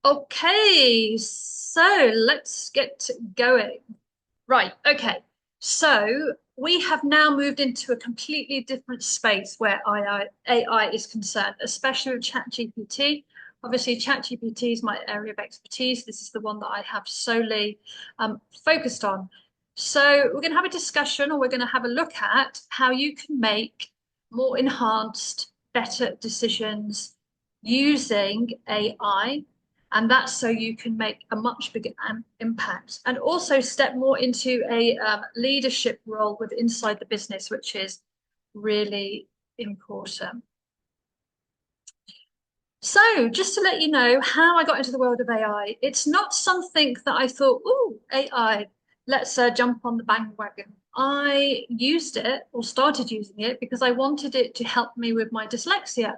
Okay, so let's get going. Right, okay. So we have now moved into a completely different space where AI is concerned, especially with ChatGPT. Obviously, ChatGPT is my area of expertise. This is the one that I have solely focused on. So we're going to have a discussion, or we're going to have a look at how you can make more enhanced, better decisions using AI, and that's so you can make a much bigger impact and also step more into a leadership role with inside the business, which is really important. So just to let you know how I got into the world of AI, it's not something that I thought, oh, AI, let's jump on the bandwagon. I used it or started using it because I wanted it to help me with my dyslexia.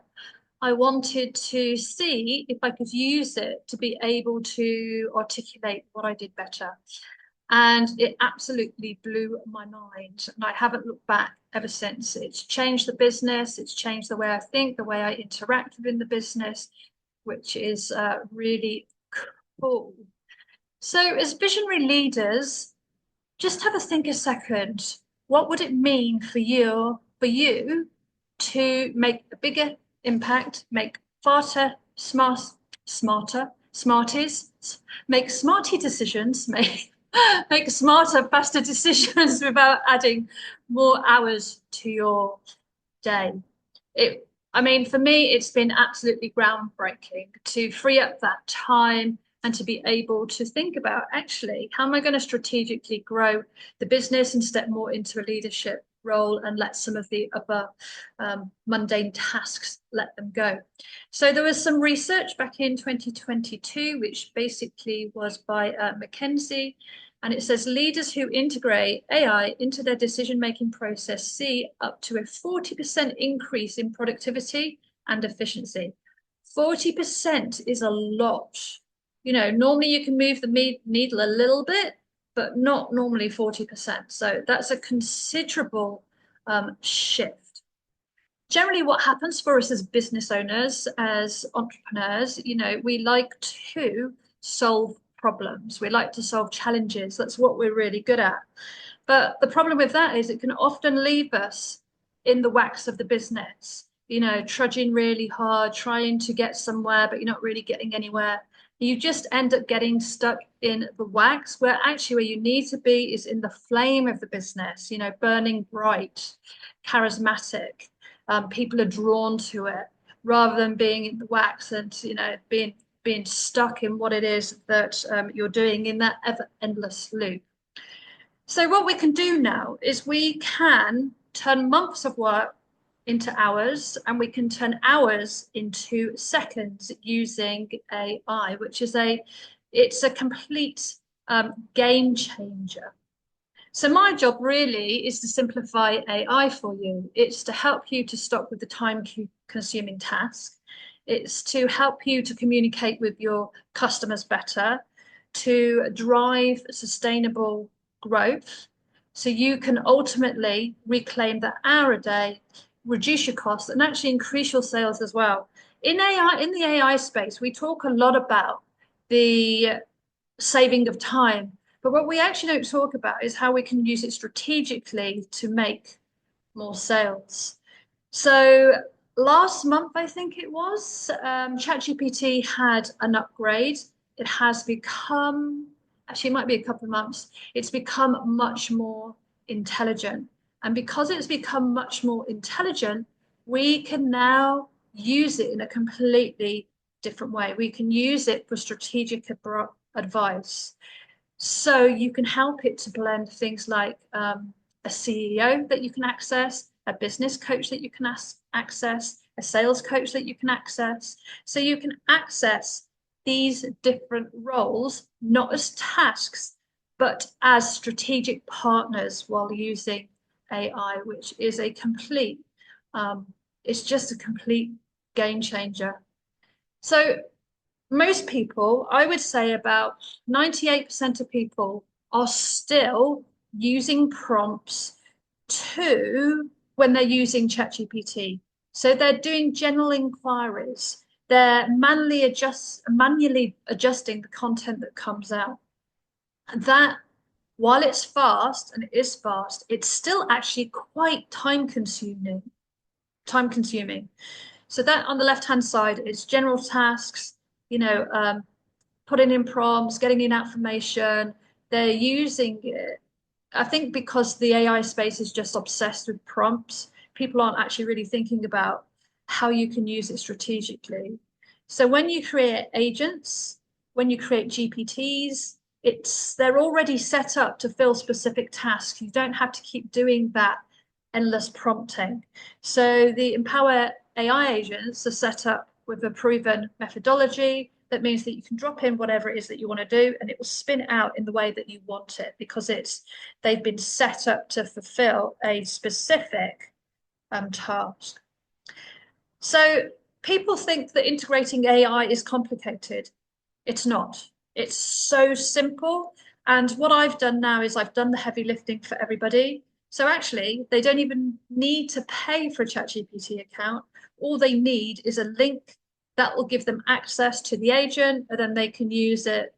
I wanted to see if I could use it to be able to articulate what I did better. And it absolutely blew my mind. And I haven't looked back ever since. It's changed the business, it's changed the way I think, the way I interact within the business, which is really cool. So, as visionary leaders, just have a think a second. What would it mean for you to make a bigger impact, make smarties, make smarty decisions, make smarter, faster decisions without adding more hours to your day? I mean, for me, it's been absolutely groundbreaking to free up that time and to be able to think about actually how am I going to strategically grow the business and step more into a leadership role and let some of the other mundane tasks let them go. So there was some research back in 2022, which basically was by McKinsey, and it says leaders who integrate AI into their decision-making process see up to a 40% increase in productivity and efficiency. 40% is a lot. You know, normally you can move the needle a little bit, but not normally 40%. So that's a considerable shift. Generally, what happens for us as business owners, as entrepreneurs, we like to solve problems. We like to solve challenges. That's what we're really good at. But the problem with that is it can often leave us in the wax of the business, trudging really hard, trying to get somewhere, but you're not really getting anywhere. You just end up getting stuck in the wax where actually where you need to be is in the flame of the business, burning bright, charismatic. People are drawn to it rather than being in the wax and being stuck in what it is that you're doing in that ever endless loop. So what we can do now is we can turn months of work into hours, and we can turn hours into seconds using AI, which is it's a complete game changer. So my job really is to simplify AI for you. It's to help you to stop with the time-consuming task. It's to help you to communicate with your customers better, to drive sustainable growth, so you can ultimately reclaim that hour a day, reduce your costs, and actually increase your sales as well. In AI, in the AI space, we talk a lot about the saving of time. But what we actually don't talk about is how we can use it strategically to make more sales. So last month, I think it was, ChatGPT had an upgrade. It has become, actually, it might be a couple of months, it's become much more intelligent. And because it's become much more intelligent, we can now use it in a completely different way. We can use it for strategic advice. So you can help it to blend things like a CEO that you can access, a business coach that you can access, a sales coach that you can access. So you can access these different roles, not as tasks, but as strategic partners while using AI, which is it's just a complete game changer. So most people, I would say about 98% of people are still using prompts to when they're using ChatGPT. So they're doing general inquiries. they're manually adjusting the content that comes out. And that, while it's fast, and it is fast, it's still actually quite time consuming. Time consuming. So that on the left-hand side is general tasks, putting in prompts, getting in information. They're using it. I think because the AI space is just obsessed with prompts, people aren't actually really thinking about how you can use it strategically. So when you create agents, when you create GPTs, they're already set up to fill specific tasks. You don't have to keep doing that endless prompting. So the Empower AI agents are set up with a proven methodology. That means that you can drop in whatever it is that you want to do, and it will spin it out in the way that you want it, because they've been set up to fulfill a specific task. So people think that integrating AI is complicated. It's not. It's so simple. And what I've done now is I've done the heavy lifting for everybody. So actually, they don't even need to pay for a ChatGPT account. All they need is a link that will give them access to the agent, and then they can use it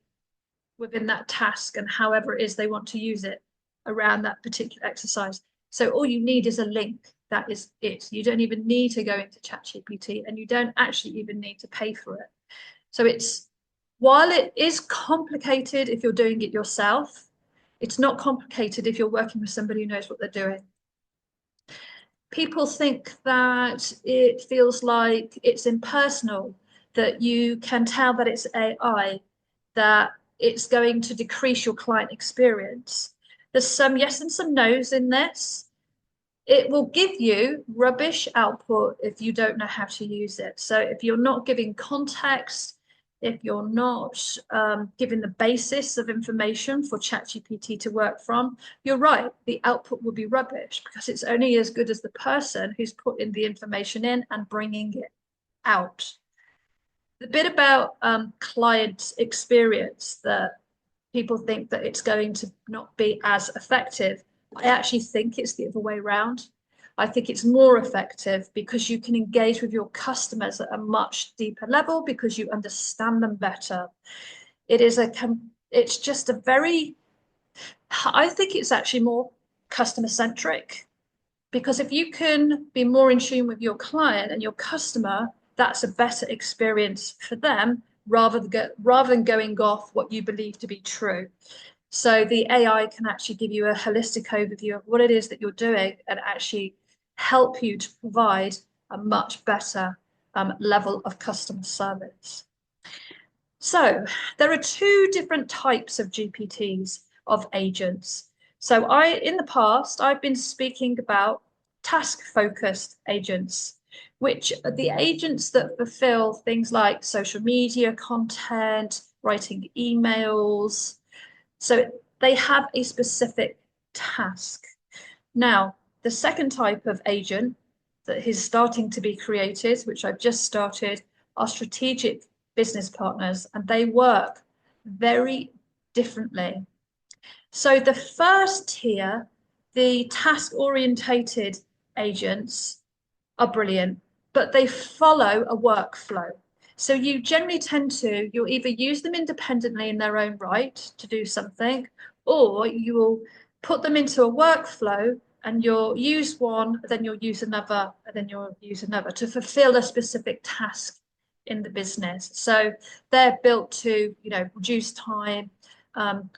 within that task and however it is they want to use it around that particular exercise. So all you need is a link. That is it. You don't even need to go into ChatGPT, and you don't actually even need to pay for it. So while it is complicated if you're doing it yourself, it's not complicated if you're working with somebody who knows what they're doing. People think that it feels like it's impersonal, that you can tell that it's AI, that it's going to decrease your client experience. There's some yes and some no's in this. It will give you rubbish output if you don't know how to use it. So if you're not giving context, if you're not giving the basis of information for ChatGPT to work from, you're right, the output will be rubbish, because it's only as good as the person who's putting the information in and bringing it out. The bit about client experience, that people think that it's going to not be as effective, I actually think it's the other way around. I think it's more effective because you can engage with your customers at a much deeper level, because you understand them better. It's just a very, I think it's actually more customer centric, because if you can be more in tune with your client and your customer, that's a better experience for them, rather than going off what you believe to be true. So the AI can actually give you a holistic overview of what it is that you're doing, and actually help you to provide a much better level of customer service. So there are two different types of GPTs, of agents. So in the past, I've been speaking about task-focused agents, which are the agents that fulfill things like social media content, writing emails. So they have a specific task. Now, the second type of agent that is starting to be created, which I've just started, are strategic business partners, and they work very differently. So the first tier, the task-orientated agents, are brilliant, but they follow a workflow. So you generally you'll either use them independently in their own right to do something, or you will put them into a workflow, and you'll use one, then you'll use another, and then you'll use another to fulfill a specific task in the business. So they're built to, reduce time,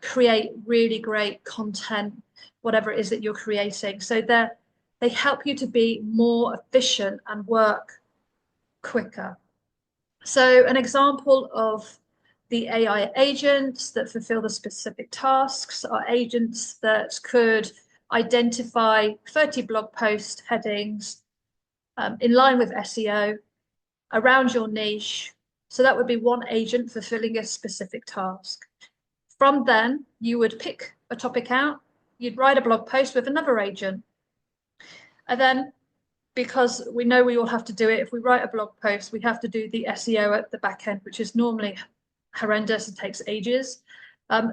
create really great content, whatever it is that you're creating. So they help you to be more efficient and work quicker. So an example of the AI agents that fulfill the specific tasks are agents that could identify 30 blog post headings in line with SEO around your niche. So that would be one agent fulfilling a specific task. From then, you would pick a topic out, you'd write a blog post with another agent. And then, because we know we all have to do it, if we write a blog post, we have to do the SEO at the back end, which is normally horrendous and takes ages.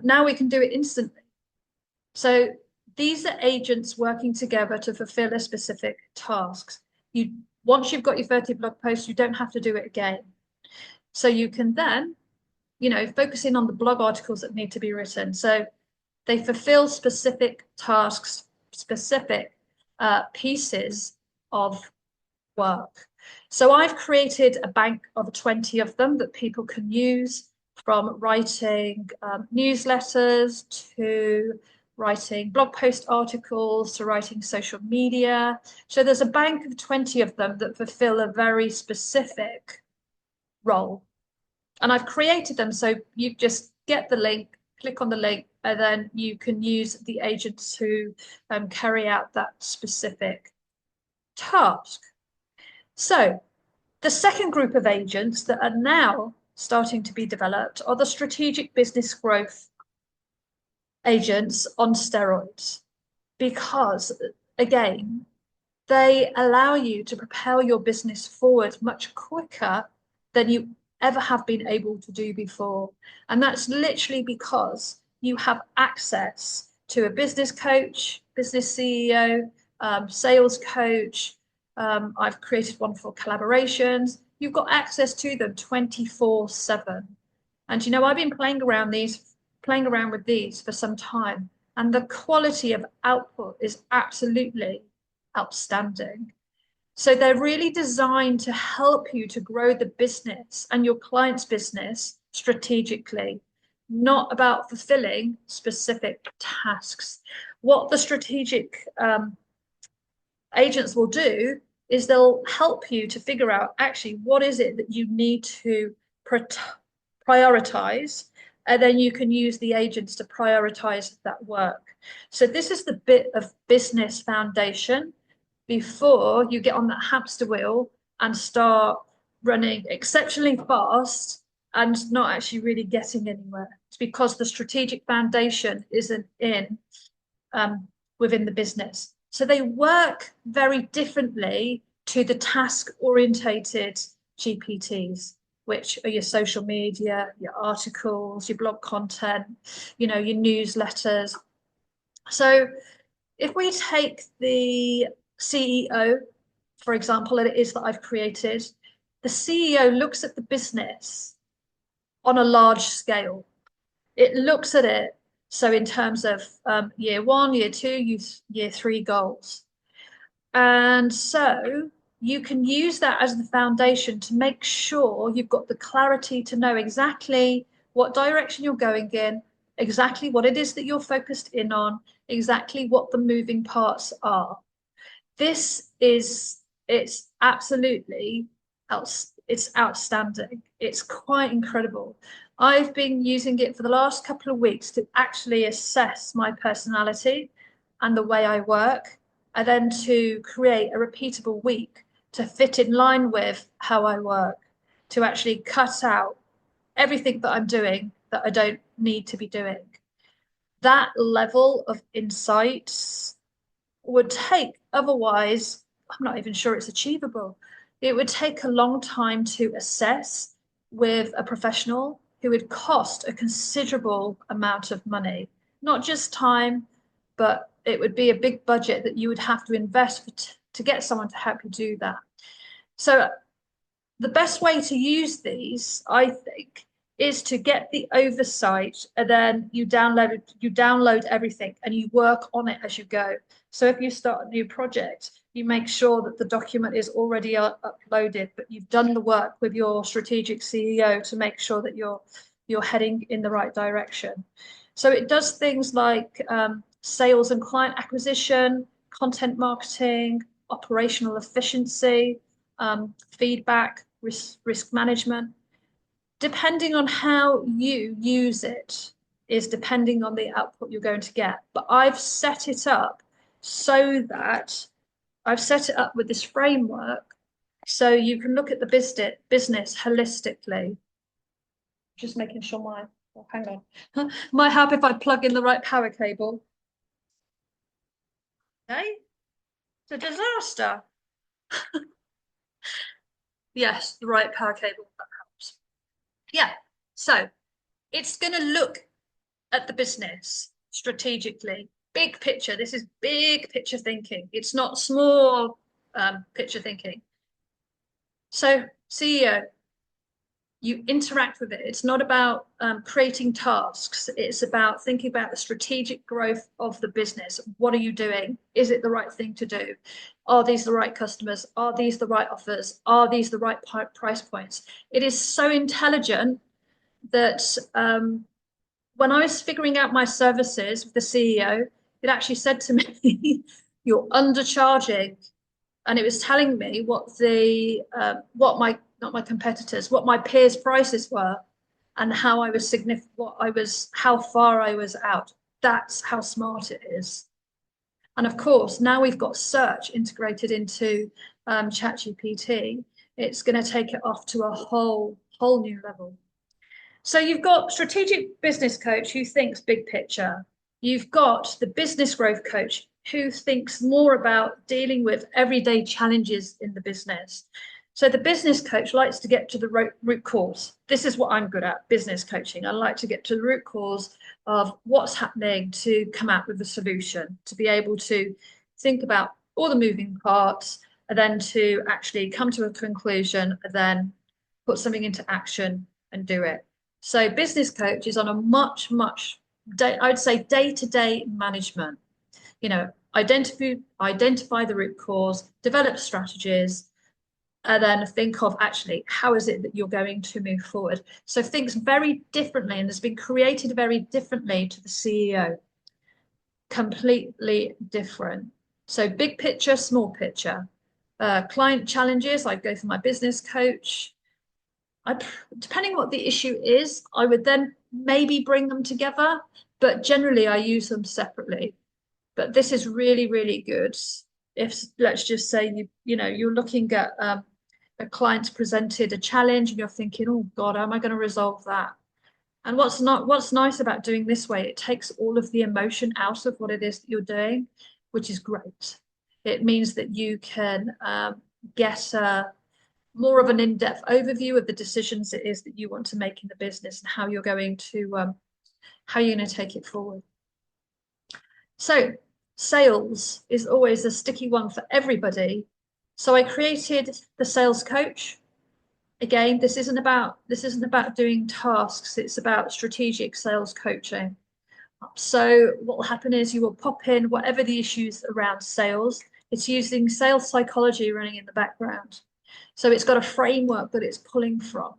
Now we can do it instantly. So these are agents working together to fulfill a specific tasks. Once you've got your 30 blog posts, you don't have to do it again. So you can then, focus in on the blog articles that need to be written. So they fulfill specific tasks, specific pieces of work. So I've created a bank of 20 of them that people can use, from writing newsletters to writing blog post articles to writing social media. So there's a bank of 20 of them that fulfill a very specific role. And I've created them so you just get the link, click on the link, and then you can use the agents to carry out that specific task. So the second group of agents that are now starting to be developed are the strategic business growth agents on steroids, because again, they allow you to propel your business forward much quicker than you ever have been able to do before. And that's literally because you have access to a business coach, business CEO, sales coach. I've created one for collaborations. You've got access to them 24/7. And I've been playing around with these for some time, and the quality of output is absolutely outstanding. So they're really designed to help you to grow the business and your client's business strategically, not about fulfilling specific tasks. What the strategic agents will do is they'll help you to figure out actually what is it that you need to prioritize, and then you can use the agents to prioritize that work. So this is the bit of business foundation before you get on that hamster wheel and start running exceptionally fast and not actually really getting anywhere. It's because the strategic foundation isn't in within the business. So they work very differently to the task orientated GPTs, which are your social media, your articles, your blog content, your newsletters. So if we take the CEO, for example, that it is that I've created, the CEO looks at the business on a large scale. It looks at it so in terms of year one, year two, year three goals. And so you can use that as the foundation to make sure you've got the clarity to know exactly what direction you're going in, exactly what it is that you're focused in on, exactly what the moving parts are. It's absolutely, it's outstanding. It's quite incredible. I've been using it for the last couple of weeks to actually assess my personality and the way I work, and then to create a repeatable week to fit in line with how I work, to actually cut out everything that I'm doing that I don't need to be doing. That level of insights would take, otherwise, I'm not even sure it's achievable. It would take a long time to assess with a professional who would cost a considerable amount of money, not just time, but it would be a big budget that you would have to invest to get someone to help you do that. So the best way to use these, I think, is to get the oversight, and then you download everything and you work on it as you go. So if you start a new project, you make sure that the document is already uploaded, but you've done the work with your strategic CEO to make sure that you're heading in the right direction. So it does things like sales and client acquisition, content marketing, operational efficiency, feedback, risk management. Depending on how you use it is depending on the output you're going to get. But I've set it up so that I've set it up with this framework so you can look at the business holistically. Just making sure hang on. Might help if I plug in the right power cable. Okay, it's a disaster. Yes, the right power cable, that helps. Yeah, so it's going to look at the business strategically, big picture. This is big picture thinking. It's not small picture thinking. So CEO, you interact with it. It's not about creating tasks. It's about thinking about the strategic growth of the business. What are you doing? Is it the right thing to do? Are these the right customers? Are these the right offers? Are these the right price points? It is so intelligent that when I was figuring out my services with the CEO, it actually said to me, "You're undercharging," and it was telling me what my not my competitors, what my peers' prices were, and how I was how far I was out. That's how smart it is. And of course, now we've got search integrated into ChatGPT. It's going to take it off to a whole new level. So you've got strategic business coach who thinks big picture. You've got the business growth coach who thinks more about dealing with everyday challenges in the business. So the business coach likes to get to the root cause. This is what I'm good at, business coaching. I like to get to the root cause of what's happening to come out with a solution, to be able to think about all the moving parts, and then to actually come to a conclusion, and then put something into action and do it. So business coach is on a much, I'd say day-to-day management. Identify the root cause, develop strategies, and then think of actually how is it that you're going to move forward. So thinks very differently and has been created very differently to the CEO. Completely different. So big picture, small picture. Client challenges, I'd go for my business coach. Depending what the issue is, I would then maybe bring them together, but generally I use them separately. But this is really, really good. If let's just say you're looking at a client's presented a challenge and you're thinking, oh God, how am I going to resolve that? And what's nice about doing this way, it takes all of the emotion out of what it is that you're doing, which is great. It means that you can get more of an in-depth overview of the decisions it is that you want to make in the business and how you're going to take it forward. So sales is always a sticky one for everybody. So I created the sales coach. Again, this isn't about doing tasks, it's about strategic sales coaching. So what will happen is you will pop in whatever the issues around sales. It's using sales psychology running in the background. So it's got a framework that it's pulling from,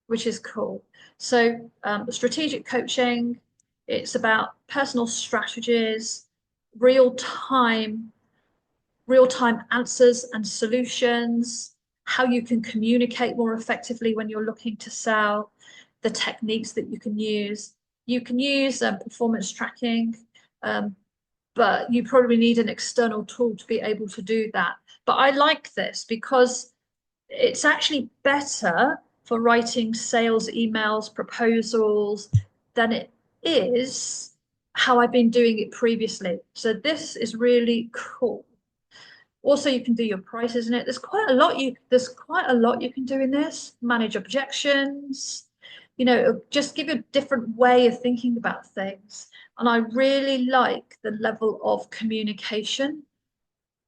which is cool. So strategic coaching, it's about personal strategies, real-time answers and solutions, how you can communicate more effectively when you're looking to sell, the techniques that you can use. You can use performance tracking, but you probably need an external tool to be able to do that. But I like this because it's actually better for writing sales emails, proposals, than it is how I've been doing it previously. So this is really cool. Also, you can do your prices in it. There's quite a lot you can do in this. Manage objections, just give you a different way of thinking about things. And I really like the level of communication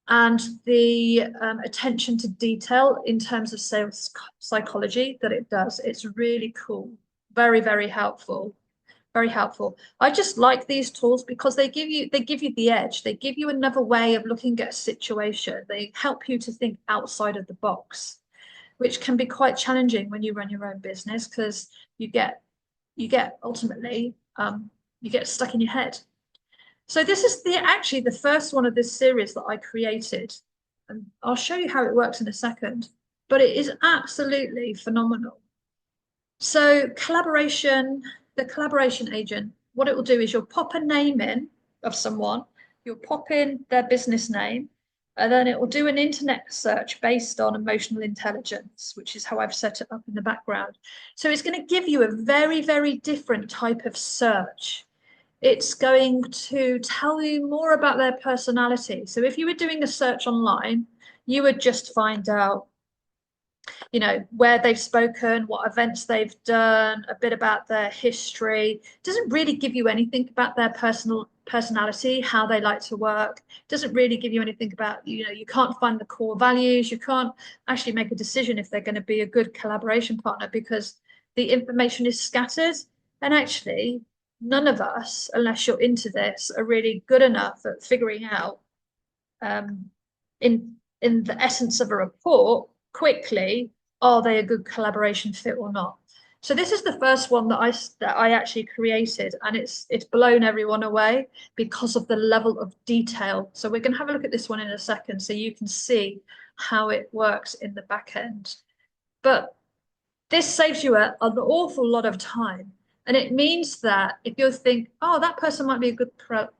and the attention to detail in terms of sales psychology that it does. It's really cool. Very, very helpful. Very helpful. I just like these tools because they give you the edge. They give you another way of looking at a situation. They help you to think outside of the box, which can be quite challenging when you run your own business because you get ultimately you get stuck in your head. So this is actually the first one of this series that I created, and I'll show you how it works in a second, but it is absolutely phenomenal. So the collaboration agent, what it will do is you'll pop a name in of someone, you'll pop in their business name, and then it will do an internet search based on emotional intelligence, which is how I've set it up in the background. So it's going to give you a very, very different type of search. It's going to tell you more about their personality. So if you were doing a search online, you would just find out, where they've spoken, what events they've done, a bit about their history. It doesn't really give you anything about their personality, how they like to work. It doesn't really give you anything about, you can't find the core values. You can't actually make a decision if they're going to be a good collaboration partner because the information is scattered. And actually, none of us, unless you're into this, are really good enough at figuring out um, in the essence of a report quickly, are they a good collaboration fit or not? So this is the first one that I actually created, and it's blown everyone away because of the level of detail. So we're going to have a look at this one in a second, so you can see how it works in the back end. But this saves you an awful lot of time. And it means that if you think, oh, that person might be a good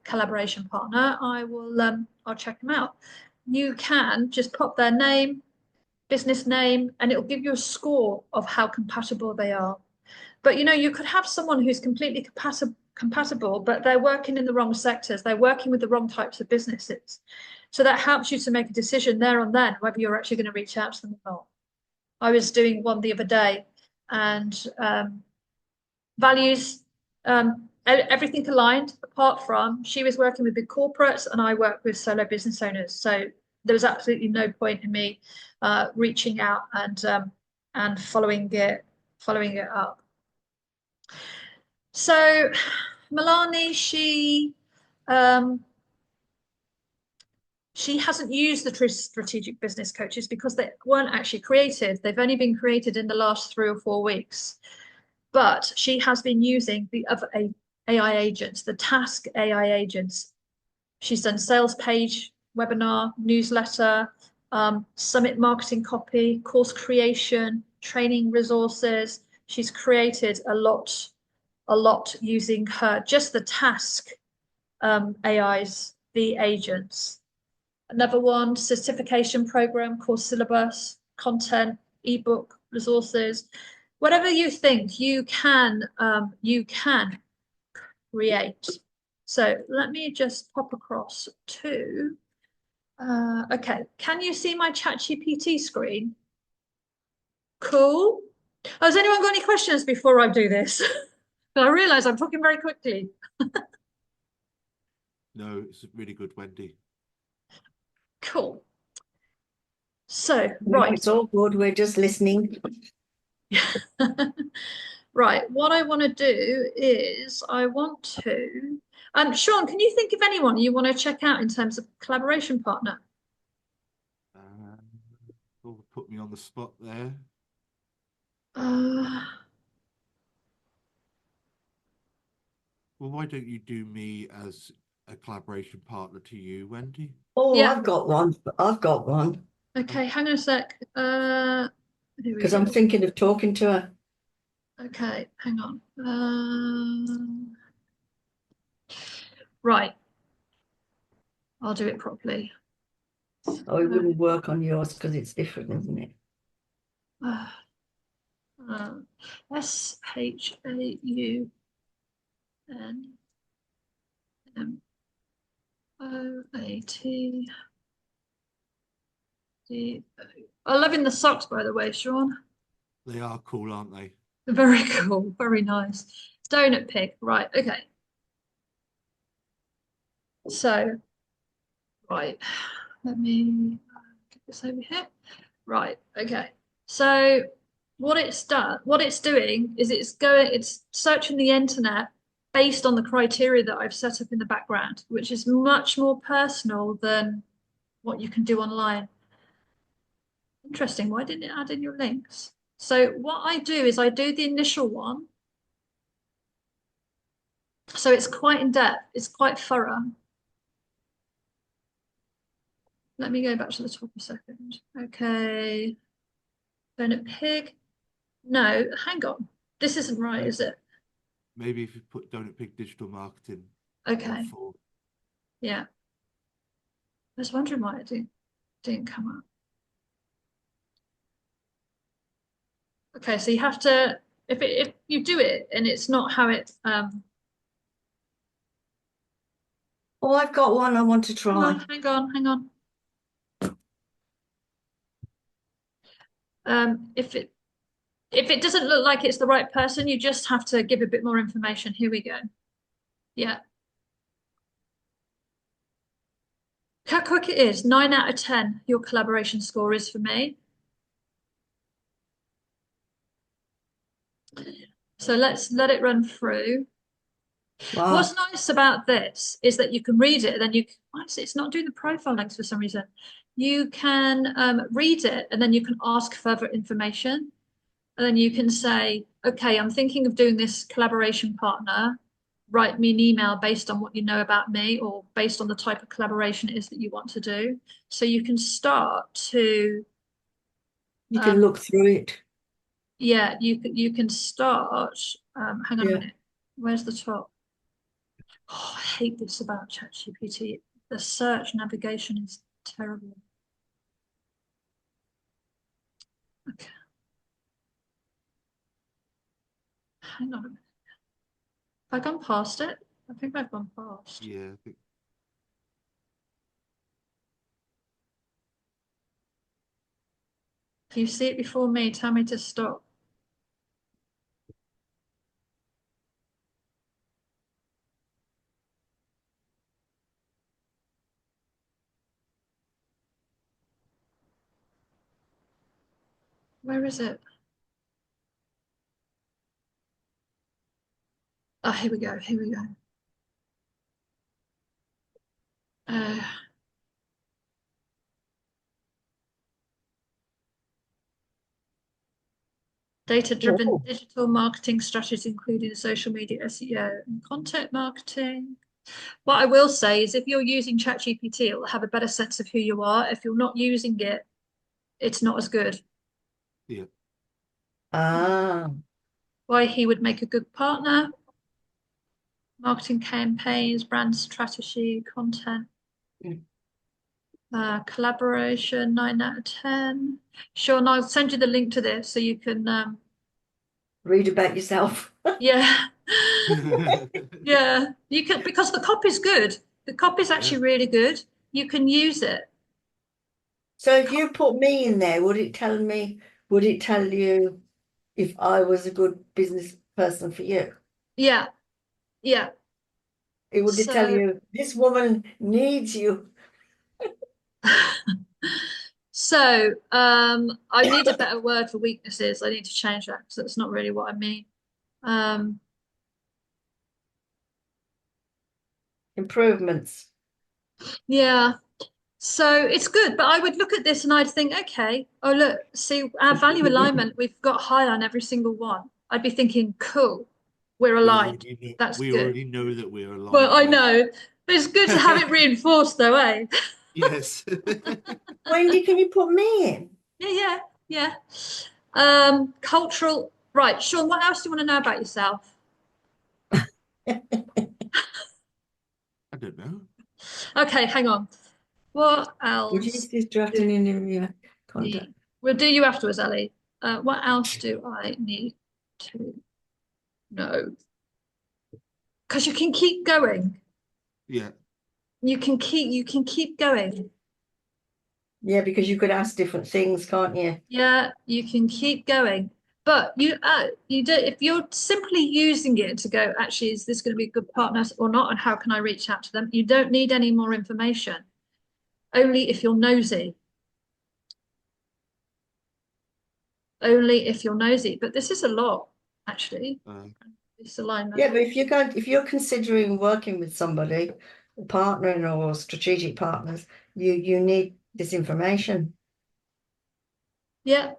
collaboration partner, I'll check them out. You can just pop their name, business name, and it'll give you a score of how compatible they are. But you could have someone who's completely compatible, but they're working in the wrong sectors. They're working with the wrong types of businesses. So that helps you to make a decision there and then whether you're actually going to reach out to them or not. I was doing one the other day, and values, everything aligned, apart from she was working with big corporates and I work with solo business owners. So there was absolutely no point in me reaching out and following it up. So Milani, she hasn't used the strategic business coaches because they weren't actually created. They've only been created in the last 3 or 4 weeks. But she has been using the other AI agents, the task AI agents. She's done sales page, webinar, newsletter, summit marketing copy, course creation, training resources. She's created a lot using just the task AIs, the agents. Another one, certification program, course syllabus, content, ebook, resources. Whatever you think you can create. So let me just pop across to, okay, can you see my ChatGPT screen? Cool. Has anyone got any questions before I do this? I realize I'm talking very quickly. No, it's really good, Wendy. Cool. So, No, right. it's all good. We're just listening. Right, what I want to do is I want to, Sean, can you think of anyone you want to check out in terms of collaboration partner? Put me on the spot there. Uh, Well, why don't you do me as a collaboration partner to you, Wendy? Oh, yeah, I've got one. I've got one okay, hang on a sec. Here we because I'm go. thinking of talking to her. Okay, hang on. Right, I'll do it properly. Oh, it wouldn't work on yours because it's different, isn't it? Uh, ShaunMoat. I'm loving the socks, by the way, Sean. They are cool, aren't they? Very cool, very nice. Donut pig, right, okay. So, right, let me get this over here. Right, okay. So what it's doing is it's searching the internet based on the criteria that I've set up in the background, which is much more personal than what you can do online. Interesting, why didn't it add in your links? So what I do is I do the initial one. So it's quite in depth, it's quite thorough. Let me go back to the top a second. Okay. Donut pig. No, hang on. This isn't right, is it? Maybe if you put Donut Pig Digital Marketing Okay. for. Yeah. I was wondering why it didn't come up. Okay, so you have to if you do it and it's not how it Oh, I've got one I want to try. hang on. If it doesn't look like it's the right person, you just have to give a bit more information. Here we go. Yeah. how quick it is. 9 out of 10, your collaboration score is for me. So let's let it run through. Wow. What's nice about this is that you can read it, and then it's not doing the profile links for some reason. You can read it, and then you can ask further information. And then you can say, okay, I'm thinking of doing this collaboration partner. Write me an email based on what you know about me or based on the type of collaboration it is that you want to do. So you can start to, You can look through it. yeah, you can start. Hang on a Yeah. minute. Where's the top? Oh, I hate this about ChatGPT. The search navigation is terrible. Okay, hang on a minute. Have I gone past it? I think I've gone past. Yeah, I think If you see it before me, tell me to stop. Where is it? Oh, here we go. Here we go. Uh, Data-driven Oh. digital marketing strategies, including social media, SEO, and content marketing. What I will say is if you're using ChatGPT, it'll have a better sense of who you are. If you're not using it, it's not as good. yeah. Ah. Why he would make a good partner, marketing campaigns, brand strategy, content, Mm. collaboration, 9 out of 10. Sure, and I'll send you the link to this so you can, Read about yourself. yeah. Yeah, you can because the copy's good. The copy's Yeah. actually really good. You can use it. So if you put me in there, would it tell you if I was a good business person for you? Yeah, yeah. It would tell So, you this woman needs you. I need a better word for weaknesses. I need to change that because that's not really what I mean. Um, Improvements. yeah. So it's good, but I would look at this and I'd think, okay, oh look, see our value alignment, we've got high on every single one. I'd be thinking, cool, we're aligned. That's We good. already know that we're Well, aligned, I Wendy. know. It's good to have it reinforced though, eh? Yes. Wendy, can you put me in? Yeah, yeah, yeah. Cultural. Right, Sean, what else do you want to know about yourself? I don't know. Okay, hang on. What Would you else use this do drafting in your I contact? need? We'll do you afterwards, Ellie. What else do I need to know? Because you can keep going. Yeah. You can keep going. Yeah, because you could ask different things, can't you? Yeah, you can keep going. But you do if you're simply using it to go, actually, is this going to be a good partner or not? And how can I reach out to them? You don't need any more information. Only if you're nosy. Only if you're nosy. But this is a lot, actually. Uh, This alignment. Yeah, but if you're considering working with somebody, partnering or strategic partners, you need this information. Yeah,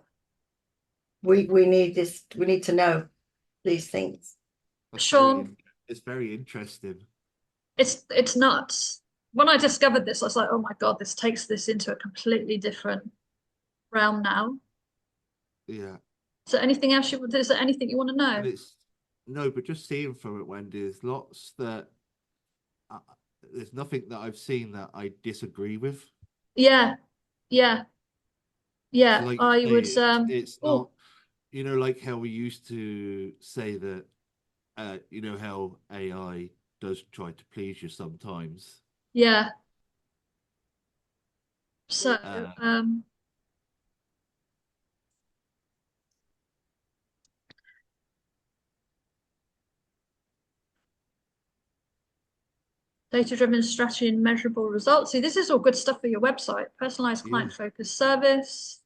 We need this, we need to know these things. that's Sean, it's very interesting. it's nuts. When I discovered this, I was like, oh my God, this takes this into a completely different realm now. Yeah. So anything else is there anything you want to And know? it's no, but just seeing from it, Wendy, there's lots that uh, there's nothing that I've seen that I disagree with. Yeah, yeah, So yeah. like you I say, would it's oh not, like how we used to say that how AI does try to please you sometimes. yeah. So Uh, Data-driven strategy and measurable results. See, this is all good stuff for your website. Personalized client-focused service.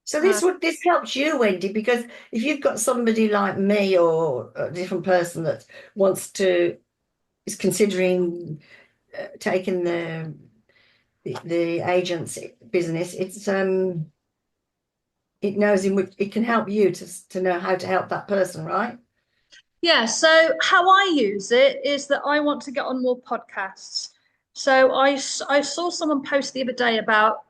So this helps you, Wendy, because if you've got somebody like me or a different person that is considering taking the agent's business, it knows in which it can help you to know how to help that person, right? Yeah, so how I use it is that I want to get on more podcasts. So I saw someone post the other day about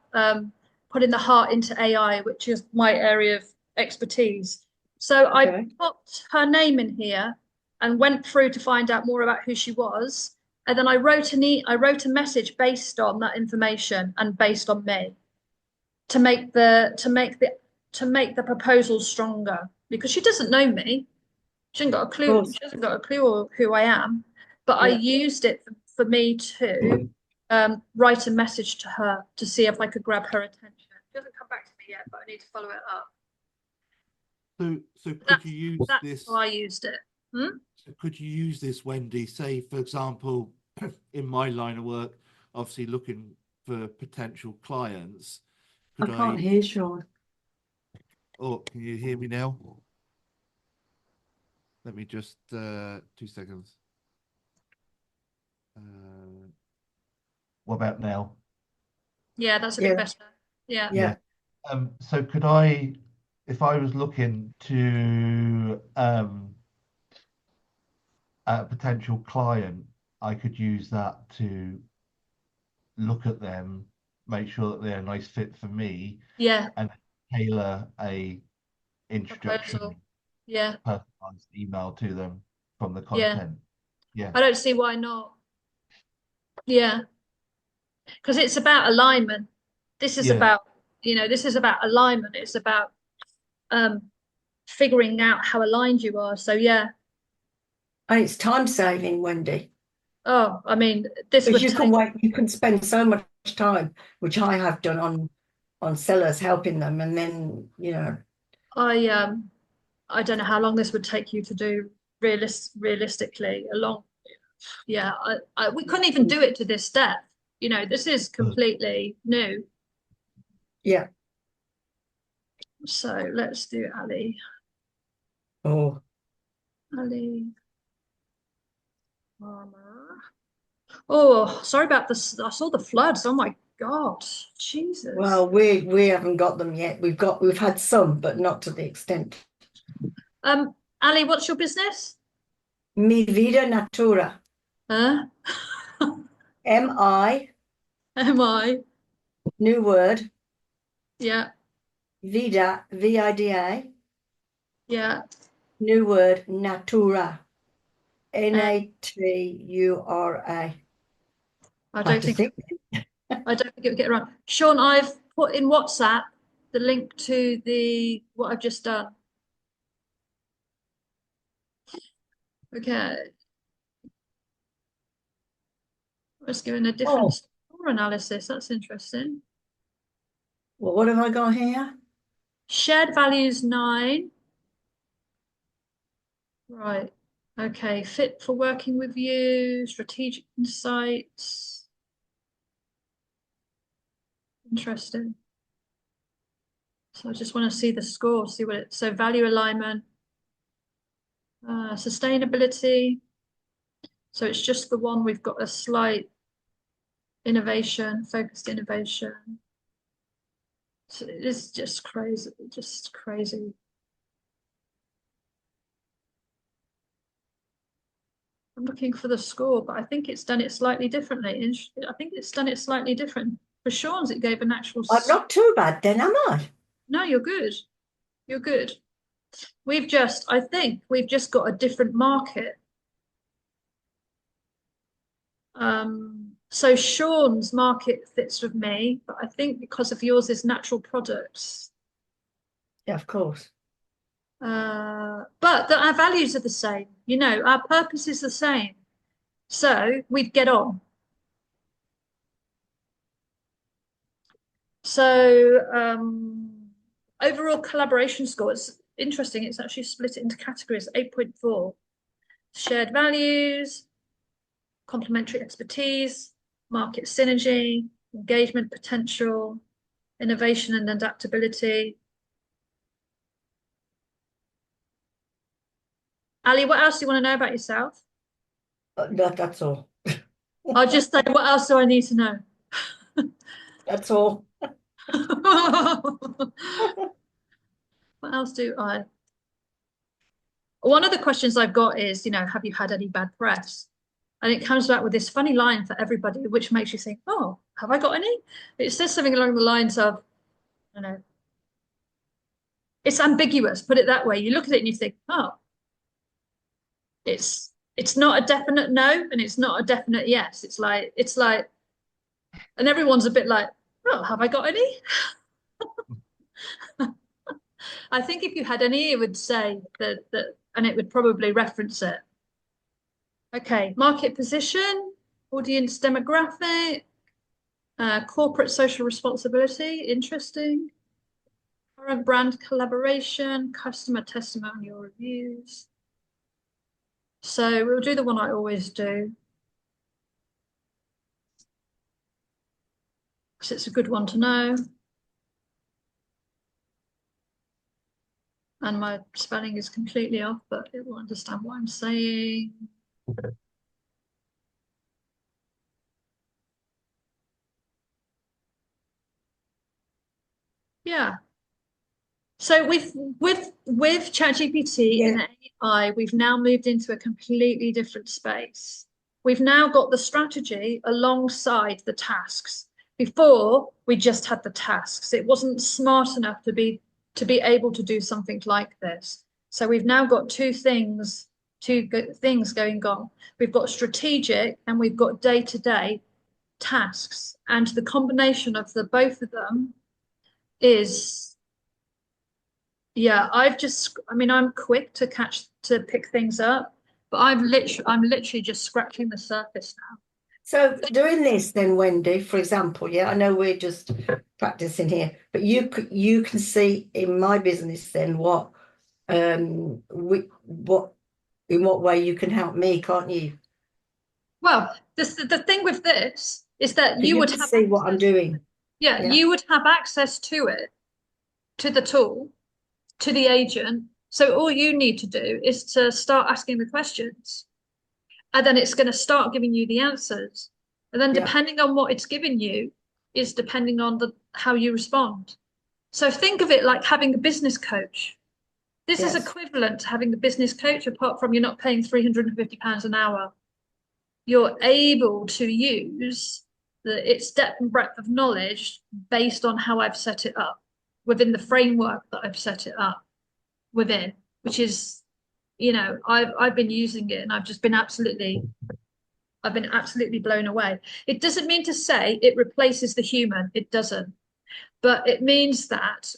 putting the heart into AI, which is my area of expertise. So I Okay. popped her name in here and went through to find out more about who she was. And then I wrote a message based on that information and based on me to make the proposal stronger because she doesn't know me. She hasn't got a Of clue. course. She hasn't got a clue who I am. But I Yeah. used it for me to write a message to her to see if I could grab her attention. She hasn't come back to me yet, but I need to follow it up. So could you use That's this? how I used it. Could you use this, Wendy? Say, for example, in my line of work, obviously looking for potential clients. I can't hear Sean. Oh, can you hear me now? Let me just 2 seconds. What about now? Yeah, that's a Yeah. bit better. Yeah. Yeah. So could I, if I was looking to a potential client, I could use that to look at them, make sure that they're a nice fit for me, Yeah. and tailor a Proposal. introduction, Yeah. personalized email to them from the Yeah. content. Yeah. I don't see why not. Yeah. Because it's about alignment. This is Yeah. about, this is about alignment. It's about um figuring out how aligned you are. So yeah. And it's time saving, Wendy. Oh, I mean, this Because would take you can spend so much time, which I have done on sellers helping them, and then I don't know how long this would take you to do realistically. A long, yeah. We couldn't even do it to this depth. This is completely new. yeah. So let's do Ali. Oh, Ali Farmer. Oh, sorry about this. I saw the floods. Oh my God. Jesus. well, we haven't got them yet. We've had some, but not to the extent. Ali, what's your business? Mi vida natura. Huh? MI, Am I? new word, Yeah, vida, VIDA, yeah. new word, natura, And NATURA. I I have don't to think think. I don't think it would get it wrong. Sean, I've put in WhatsApp the link to what I've just done. Okay. Let's give it a different Oh, score analysis. That's interesting. well, what have I got here? Shared values 9. Right. Okay. Fit for working with you. Strategic insights. Interesting. So I just want to see the score, see what it, so value alignment, sustainability. So it's just the one we've got a slight innovation, focused innovation. So it is just crazy, just crazy. I'm looking for the score, but I think it's done it slightly differently. I think it's done it slightly different. For Sean's, it gave an actual. I'm not too bad then, am I? No, you're good. You're good. I think we've just got a different market. So Sean's market fits with me, but I think because of yours is natural products. Yeah, of course. But our values are the same. Our purpose is the same. So we'd get on. So overall collaboration score, it's interesting. It's actually split it into categories, 8.4. Shared values, complementary expertise, market synergy, engagement potential, innovation and adaptability. Ali, what else do you want to know about yourself? That's all. I'll just say, what else do I need to know? That's all. What else do I? One of the questions I've got is, have you had any bad press? And it comes back with this funny line for everybody, which makes you think, oh, have I got any? It says something along the lines of, I don't know, it's ambiguous, put it that way. You look at it and you think, oh, it's not a definite no and it's not a definite yes. It's like, and everyone's a bit like, oh, have I got any? I think if you had any, it would say that, and it would probably reference it. Okay, market position, audience demographic, corporate social responsibility, interesting. Current brand collaboration, customer testimonial reviews. So we'll do the one I always do, because it's a good one to know. And my spelling is completely off, but it will understand what I'm saying. Yeah. So with ChatGPT and AI, we've now moved into a completely different space. We've now got the strategy alongside the tasks. Before, we just had the tasks. It wasn't smart enough to be able to do something like this. So we've now got two things going on. We've got strategic and we've got day-to-day tasks. And the combination of the both of them is, yeah, I'm quick to pick things up, but I'm literally just scratching the surface now. So doing this then, Wendy, for example, yeah, I know we're just practicing here, but you can see in my business then in what way you can help me, can't you? Well, the thing with this is that you would can have see what I'm doing. Yeah, you would have access to it, to the tool, to the agent. So all you need to do is to start asking the questions, and then it's going to start giving you the answers. And then depending on what it's giving you is depending on how you respond. So think of it like having a business coach. This is equivalent to having a business coach, apart from you're not paying £350 an hour. You're able to use its depth and breadth of knowledge based on how I've set it up, within the framework that I've set it up within, which is, I've been using it and I've been absolutely blown away. It doesn't mean to say it replaces the human. It doesn't. But it means that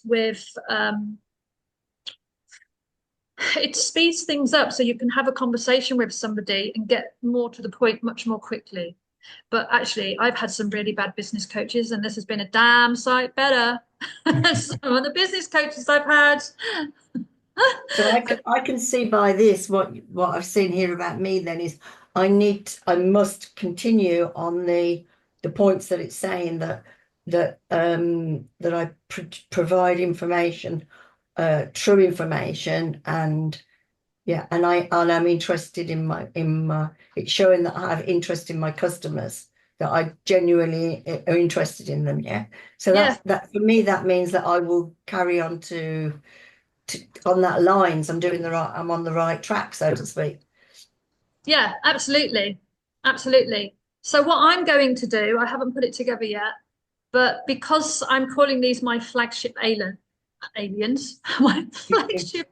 it speeds things up so you can have a conversation with somebody and get more to the point much more quickly. But actually, I've had some really bad business coaches, and this has been a damn sight better than some of the business coaches I've had. So I can see by this what I've seen here about me then is I must continue on the points that it's saying that I provide information, true information, and I'm interested in it's showing that I have interest in my customers, that I genuinely are interested in them. Yeah. So that for me, that means that I will carry on on that lines. I'm on the right track, so to speak. Yeah, absolutely. Absolutely. So what I'm going to do, I haven't put it together yet, but because I'm calling these my flagship aliens, my flagship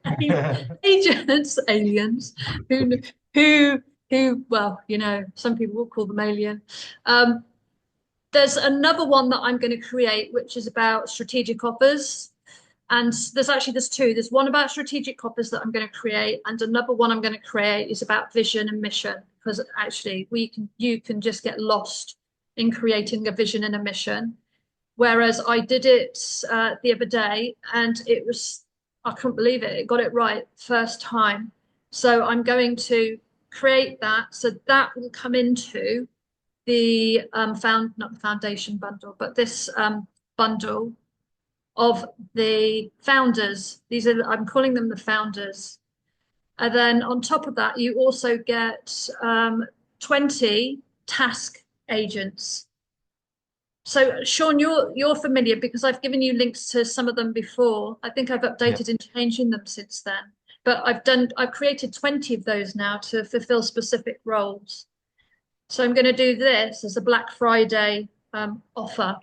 agents, aliens, who, well, some people will call them alien. There's another one that I'm going to create, which is about strategic offers. And there's two. There's one about strategic offers that I'm going to create, and another one I'm going to create is about vision and mission, because actually you can just get lost in creating a vision and a mission. Whereas I did it the other day, and I couldn't believe it. It got it right first time. So I'm going to create that. So that will come into the not the foundation bundle, but this bundle of the founders. These are, I'm calling them the founders. And then on top of that, you also get 20 task agents. So Sean, you're familiar because I've given you links to some of them before. I think I've updated and changing them since then. But I've created 20 of those now to fulfill specific roles. So I'm going to do this as a Black Friday offer,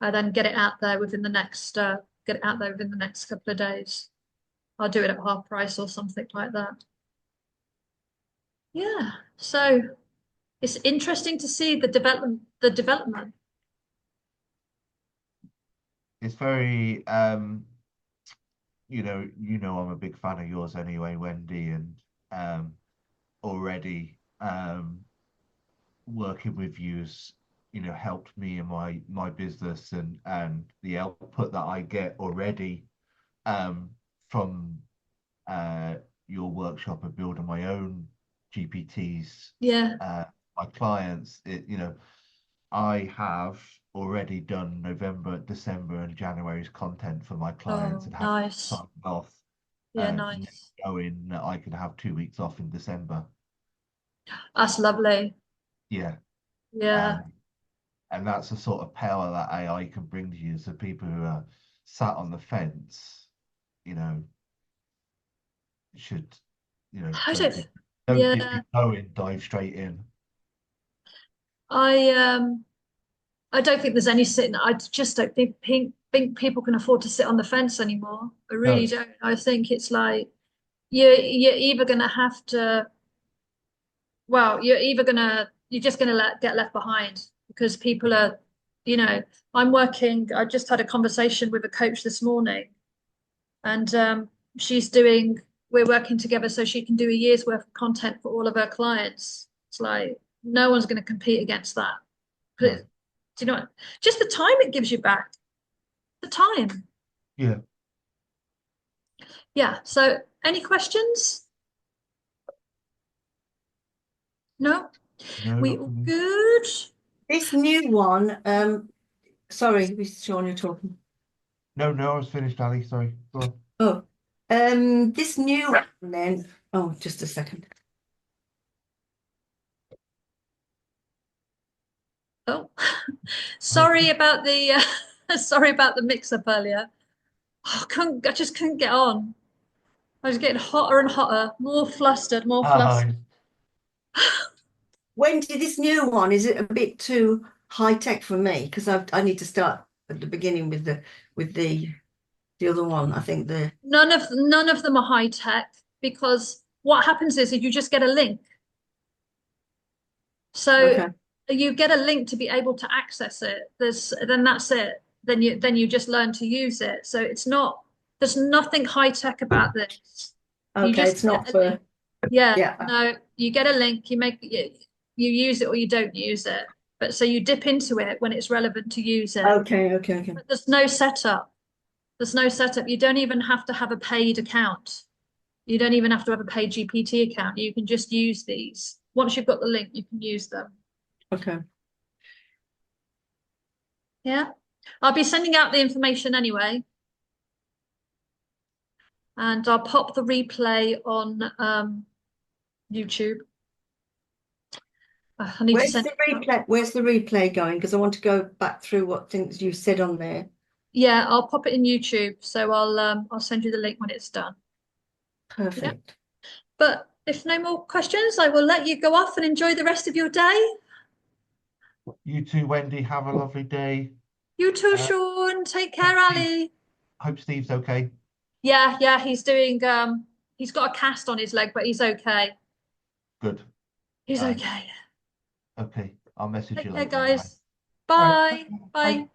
and then get it out there within the next couple of days. I'll do it at half price or something like that. Yeah. So it's interesting to see the development. It's very you know I'm a big fan of yours anyway, Wendy, and already working with you has helped me in my business, and the output that I get already from your workshop of building my own GPTs, Yeah. my clients, I have already done November, December, and January's content for my clients Oh, and have nice. signed off, Yeah, nice. knowing that I could have 2 weeks off in December. That's lovely. Yeah. Yeah. And that's the sort of power that AI can bring to you. So people who are sat on the fence, you know, should, I don't. don't dip Yeah. your toe in, dive straight in. I I don't think there's any sitting. I just don't think people can afford to sit on the fence anymore. I really No, don't. I think it's like you're either gonna have to. Well, you're just gonna get left behind because people are, you know, I'm working. I just had a conversation with a coach this morning, and she's doing. We're working together so she can do a year's worth of content for all of her clients. It's like no one's going to compete against that. no. Do you know what? Just the time it gives you back. The time. Yeah. Yeah. So any questions? No? No, We not for all me. good? This new one, sorry, Sean, you're talking. No, I was finished, Ali. Sorry. Go on. Oh, this new one then. Oh, just a second. Oh, Hi. sorry about the sorry about the mix-up earlier. Oh, I just couldn't get on. I was getting hotter and hotter, more flustered, more flustered. Hi. Wendy, this new one, is it a bit too high tech for me? Because I need to start at the beginning with the other one. I think the None of them are high tech because what happens is you just get a link. So okay. you get a link to be able to access it. Then that's it. Then you just learn to use it. So it's not there's nothing high tech about this. You Okay, just it's get not a link. for Yeah, yeah. no, you get a link, you use it or you don't use it. But so you dip into it when it's relevant to use it. Okay. But there's no setup. There's no setup. You don't even have to have a paid account. You don't even have to have a paid GPT account. You can just use these. Once you've got the link, you can use them. Okay. Yeah. I'll be sending out the information anyway. And I'll pop the replay on YouTube. I need to Where's send the it out. replay? Where's the replay going? Because I want to go back through what things you said on there. Yeah, I'll pop it in YouTube. So I'll send you the link when it's done. Yeah. Perfect. But if no more questions, I will let you go off and enjoy the rest of your day. You too, Wendy. Have a lovely day. You too, Uh, Sean. Take hope care, Steve, Ali. hope Steve's okay. Yeah, he's doing he's got a cast on his leg, but he's okay. Good. He's Uh, okay. okay. I'll message you Take care, later anyway. guys. All right. Bye. Bye. Bye.